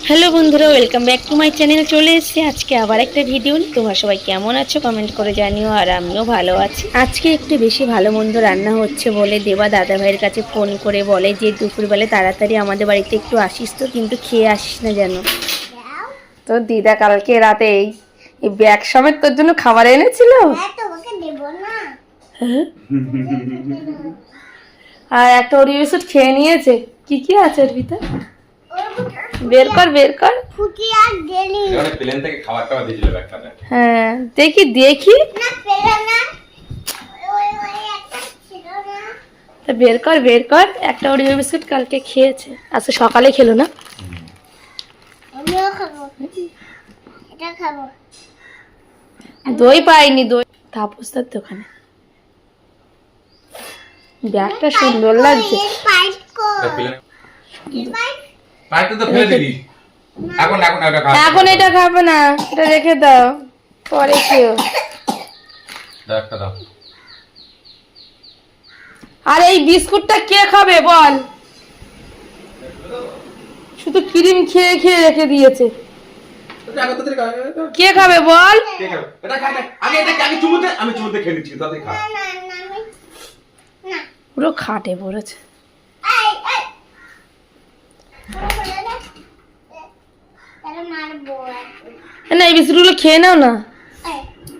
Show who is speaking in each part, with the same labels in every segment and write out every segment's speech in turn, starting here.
Speaker 1: Hello বন্ধুরা, welcome back to my channel. চলে এসেছি আজকে আবার একটা ভিডিও নিয়ে। তোমরা সবাই কেমন আছো কমেন্ট করে জানিও, আর আমিও ভালো আছি। আজকে একটু বেশি ভালো মন্দ রান্না হচ্ছে বলে দেবা দাদা ভাইয়ের কাছে ফোন করে বলে যে দুপুরবেলা তাড়াতাড়ি আমাদের বাড়িতে একটু আসিস তো, কিন্তু খেয়ে আসিস না যেন। তো দিদা কালকে রাতে এই ব্যাগ সমেত তোর জন্য খাবার এনেছিল। হ্যাঁ, আর একটা ওরিও বিস্কুট খেয়ে নিয়েছে। কি কি আছে ওর ভিতর? বের কর বের কর। ফুকি আর গেলি এখানে প্লেন থেকে খাবার টাবার দিয়েছিল ব্যাগটাতে। হ্যাঁ দেখি দেখি না পেলা না, ওই একটা ছিল না। তা বের কর বের কর। একটা ওরিও বিস্কুট কালকে খেয়েছে, আজকে সকালে খেলো না। আমিও খাবো, এটা খাবো। দই পাইনি, দই তাপসদার দোকানে। ব্যাগটা সুন্দর লাগছে। এখন এটা খাবে না, এটা রেখে দাও, পরে খেও। আর এই বিস্কুটটা কে খাবে বল? শুধু ক্রিম খেয়ে খেয়ে রেখে দিয়েছে। কে খাবে বল? পুরো খাটে পড়েছে। না এই বিস্কুটগুলো খেয়ে নাও না।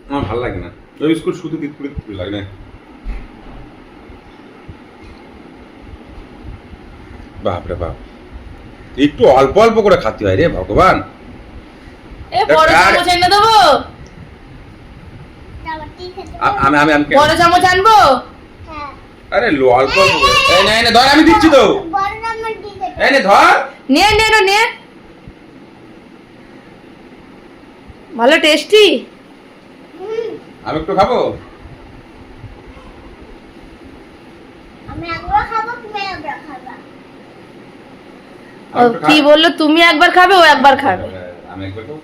Speaker 2: আমার ভালো লাগে না ওই বিস্কুট, শুধু বিস্কুট লাগে না। বাপরে বাপ, একটু অল্প অল্প করে খাতে হয় রে ভগবান।
Speaker 1: এ বড় চামচ এনে দেবো?
Speaker 2: আমি আমি আমি
Speaker 1: বড় চামচ আনবো?
Speaker 2: আরে লো অল্প অল্প। এই নে নে ধর, আমি দিচ্ছি তো। বড় চামচ দিতে। এই নে ধর,
Speaker 1: নে নে নে। ভালো টেস্টি।
Speaker 2: আমি একটু খাবো।
Speaker 1: আমি একবার খাবো, তুমি একবার খাবে। ও কি বললো, তুমি একবার খাবে ও একবার খাবে?
Speaker 2: আমি একবার খাবো।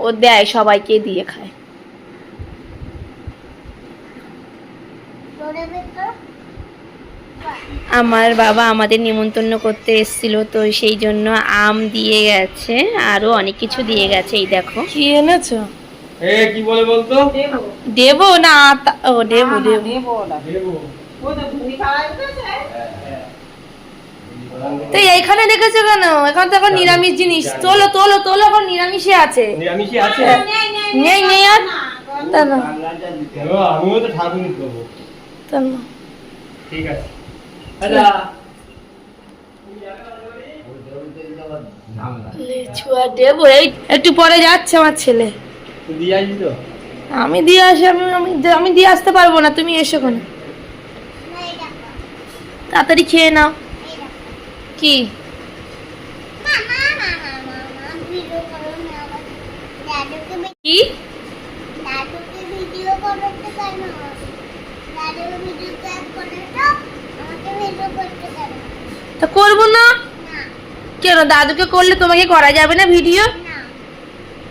Speaker 1: ও দেয় সবাইকে দিয়ে খায়। আমার বাবা আমাদের নিমন্ত্রণ করতে এসেছিল, তো সেই জন্য আম দিয়ে গেছে, আরো অনেক কিছু দিয়ে গেছে। এই দেখো কি এনেছো।
Speaker 3: এ কি বলে বলতো?
Speaker 1: দেবো না, ও দেবো দেবো। তো এইখানে দেখেছো কেন? এখন তো এখন নিরামিষ জিনিস। তোলো তোলো তোলো, এখন নিরামিষে আছে।
Speaker 3: নিরামিষই আছে?
Speaker 1: নেই নেই আর তা না।
Speaker 3: আমিও তো ঠাকুরই করবো।
Speaker 1: তা না,
Speaker 3: ঠিক আছে। আচ্ছা
Speaker 1: লেচুয়া দেবো। এই একটু পরে যাচ্ছে আমার ছেলে।
Speaker 3: তুই দিয়ে আসবি তো?
Speaker 1: আমি দিয়ে আসি, আমি দিয়ে আসতে পারবো না, তুমি এসো কেন? তাড়াতাড়ি খেয়ে নাও। কি কি তা করবো না কেন? দাদুকে করলে তোমাকে করা যাবে না ভিডিও?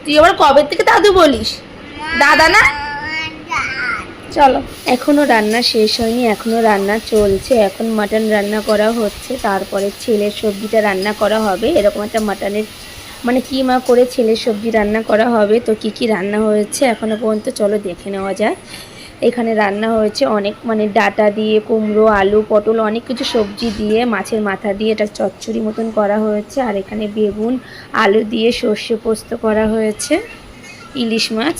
Speaker 1: তুই আবার কবে থেকে দাদু বলিস? দাদা না। চলো, এখনো রান্না শেষ হয়নি, এখনো রান্না চলছে। এখন মাটন রান্না করা হচ্ছে, তারপরে ছেলের সবজিটা রান্না করা হবে। এরকম একটা মাটনের মানে কিমা করে ছেলের সবজি রান্না করা হবে। তো কি কি রান্না হয়েছে এখনো পর্যন্ত চলো দেখে নেওয়া যায়। এখানে রান্না হয়েছে অনেক, মানে ডাঁটা দিয়ে, কুমড়ো, আলু, পটল, অনেক কিছু সবজি দিয়ে, মাছের মাথা দিয়ে এটা চচ্চড়ি মতন করা হয়েছে। আর এখানে বেগুন আলু দিয়ে সর্ষে পোস্ত করা হয়েছে, ইলিশ মাছ।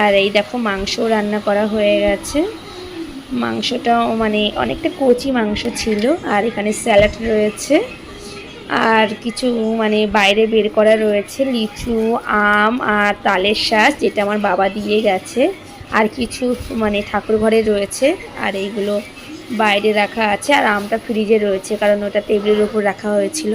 Speaker 1: আর এই দেখো মাংস রান্না করা হয়ে গেছে। মাংসটাও মানে অনেকটা কচি মাংস ছিল। আর এখানে স্যালাড রয়েছে, আর কিছু মানে বাইরে বের করা রয়েছে লিচু, আম আর তালের শাঁস, যেটা আমার বাবা দিয়ে গেছে। আর কিছু মানে ঠাকুর ঘরে রয়েছে, আর এইগুলো বাইরে রাখা আছে। আর আমটা ফ্রিজে রয়েছে, কারণ ওটা টেবিলের উপর রাখা হয়েছিল।